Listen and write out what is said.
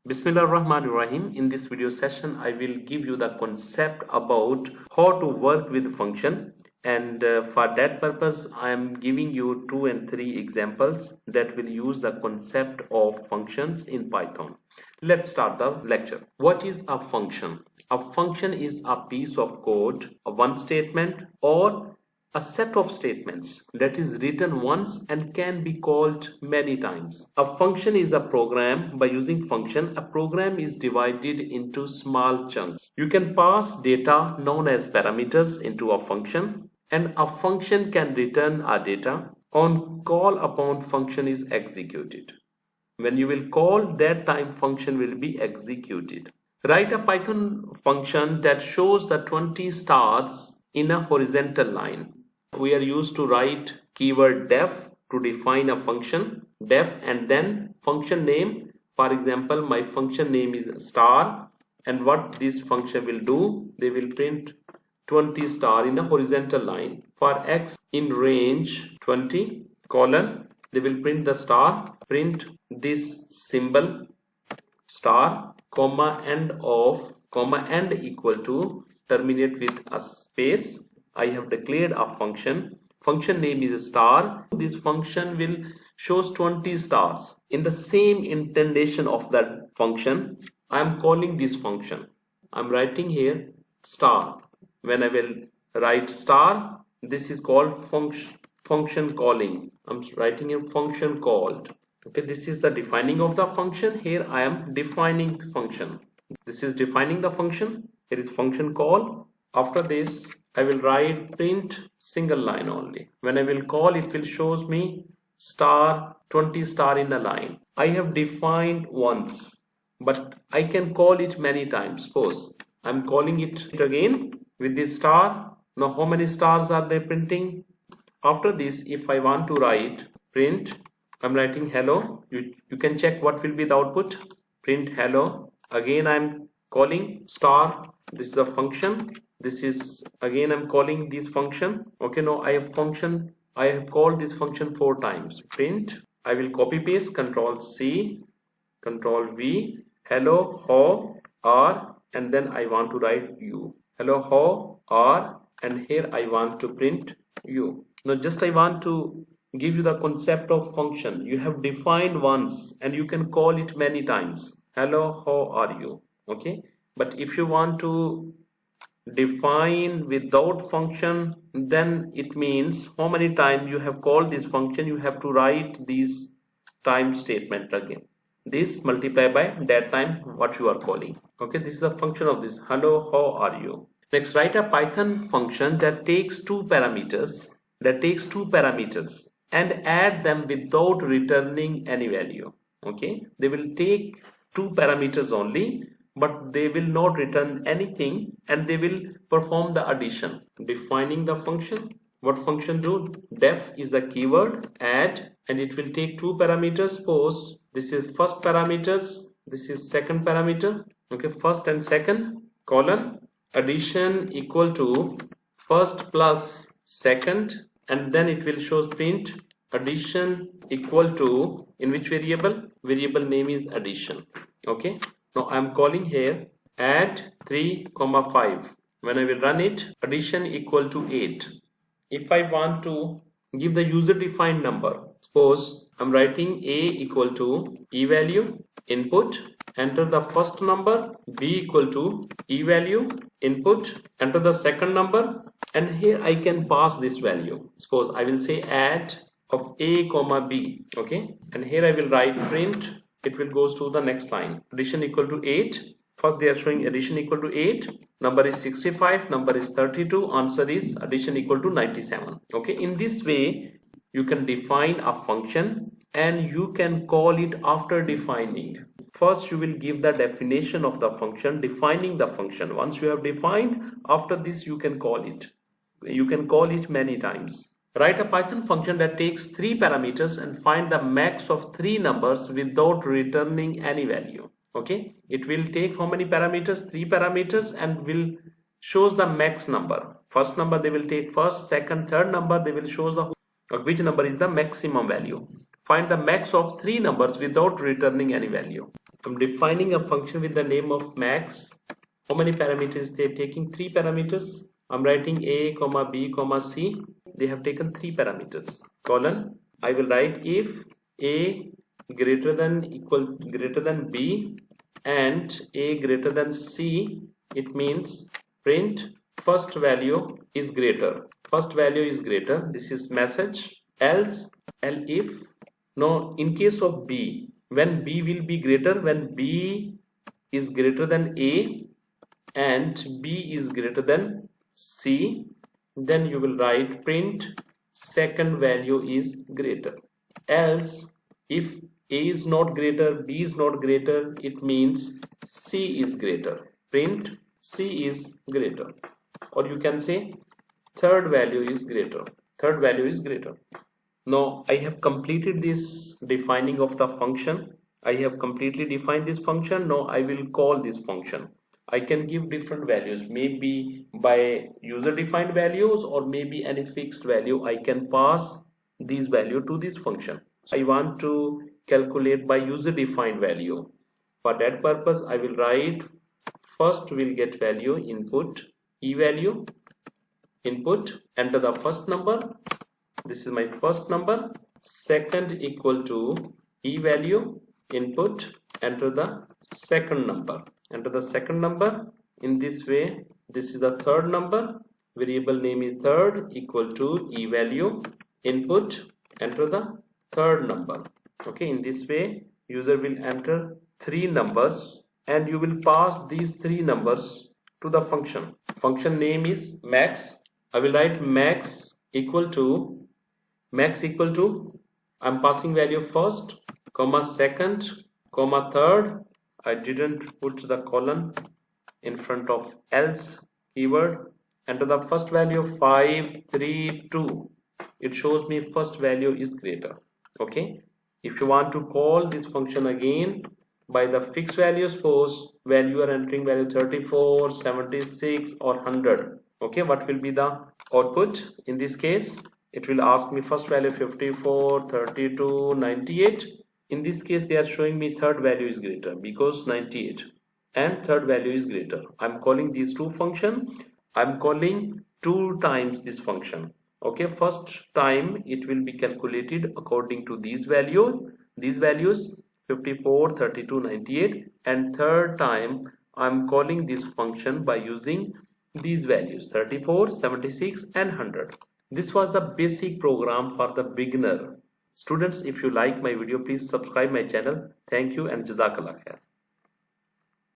Bismillah ar-Rahman ar-Rahim. In this video session, I will give you the concept about how to work with function, and for that purpose, I am giving you 2 and 3 examples that will use the concept of functions in Python. Let's start the lecture. What is a function? A function is a piece of code, a one statement, or a set of statements that is written once and can be called many times. A function is a program. By using function, a program is divided into small chunks. You can pass data known as parameters into a function, and a function can return a data. On call upon, function is executed. When you will call, that time function will be executed. Write a Python function that shows the 20 stars in a horizontal line. We are used to write keyword def to define a function, def, and then function name. For example, my function name is star, and what this function will do, they will print 20 star in a horizontal line. For x in range 20 colon, they will print the star, print this symbol star, comma, end of, comma, end equal to, terminate with a space. I have declared a function. Function name is star. This function will shows 20 stars. In the same indentation of that function, I am calling this function. I am writing here star. When I will write star, this is called function calling. I'm writing a function called. Okay, this is the defining of the function. Here I am defining the function. This is defining the function. Here is function call. After this, I will write print single line only. When I will call, it will shows me star 20 star in a line. I have defined once, but I can call it many times. Suppose I'm calling it again with this star. Now how many stars are they printing? After this, if I want to write print, I'm writing hello. You can check what will be the output. Print hello. Again I'm calling star. This is a function. This is again I'm calling this function. Okay, now I have called this function 4 times. Print. I will copy paste, control C, control V, hello, how, are, and then I want to write u. Hello, how, are, and here I want to print u. Now just I want to give you the concept of function. You have defined once and you can call it many times. Hello, how are you? Okay, but if you want to define without function, then it means how many times you have called this function, you have to write this time statement again. This multiply by that time what you are calling. Okay, this is a function of this. Hello, how are you? Next, write a Python function that takes two parameters and add them without returning any value. Okay, they will take 2 parameters only, but they will not return anything, and they will perform the addition. Defining the function. What function do? Def is the keyword, add, and it will take 2 parameters. Suppose this is first parameters, this is second parameter. Okay, first and second, colon, addition equal to first plus second, and then it will show print addition equal to, in which variable? Variable name is addition. Okay, now I am calling here add 3, 5. When I will run it, addition equal to 8. If I want to give the user defined number, suppose I'm writing a equal to e value input, enter the first number, b equal to e value input, enter the second number, and here I can pass this value. Suppose I will say add of a comma b. Okay, and here I will write print. It will goes to the next line. Addition equal to 8. First they are showing addition equal to 8. Number is 65. Number is 32. Answer is addition equal to 97. Okay, in this way you can define a function and you can call it after defining. First you will give the definition of the function, defining the function. Once you have defined, after this you can call it. You can call it many times. Write a Python function that takes 3 parameters and find the max of 3 numbers without returning any value. Okay, it will take how many parameters? 3 parameters, and will shows the max number. First number they will take first, second, third number they will show the which number is the maximum value. Find the max of 3 numbers without returning any value. I'm defining a function with the name of max. How many parameters they're taking? 3 parameters. I'm writing a comma b comma c. They have taken 3 parameters. Colon. I will write if a greater than b and a greater than c. It means print first value is greater. First value is greater. This is message. Else, if no, in case of b, when b will be greater, when b is greater than a and b is greater than c, then you will write print second value is greater. Else, if a is not greater, b is not greater, it means c is greater. Print c is greater. Or you can say third value is greater. Third value is greater. Now I have completed this defining of the function. I have completely defined this function. Now I will call this function. I can give different values, maybe by user defined values or maybe any fixed value. I can pass these value to this function. I want to calculate by user defined value. For that purpose I will write first we'll get value input e value input, enter the first number. This is my first number. Second equal to e value input, enter the second number. Enter the second number. In this way, this is the third number. Variable name is third equal to e value input, enter the third number. Okay, in this way, user will enter 3 numbers and you will pass these 3 numbers to the function. Function name is max. I will write max equal to I'm passing value first, comma second, comma third. I didn't put the colon in front of else keyword. Enter the first value 5, 3, 2. It shows me first value is greater. Okay. If you want to call this function again by the fixed value, suppose value are entering value 34, 76 or 100. Okay, what will be the output? In this case, it will ask me first value 54, 32, 98. In this case, they are showing me third value is greater because 98 and third value is greater. I'm calling these two functions. I'm calling 2 times this function. Okay, first time it will be calculated according to these values 54, 32, 98, and third time I'm calling this function by using these values 34, 76 and 100. This was the basic program for the beginner. Students, if you like my video, please subscribe my channel. Thank you and Jazakallah khair.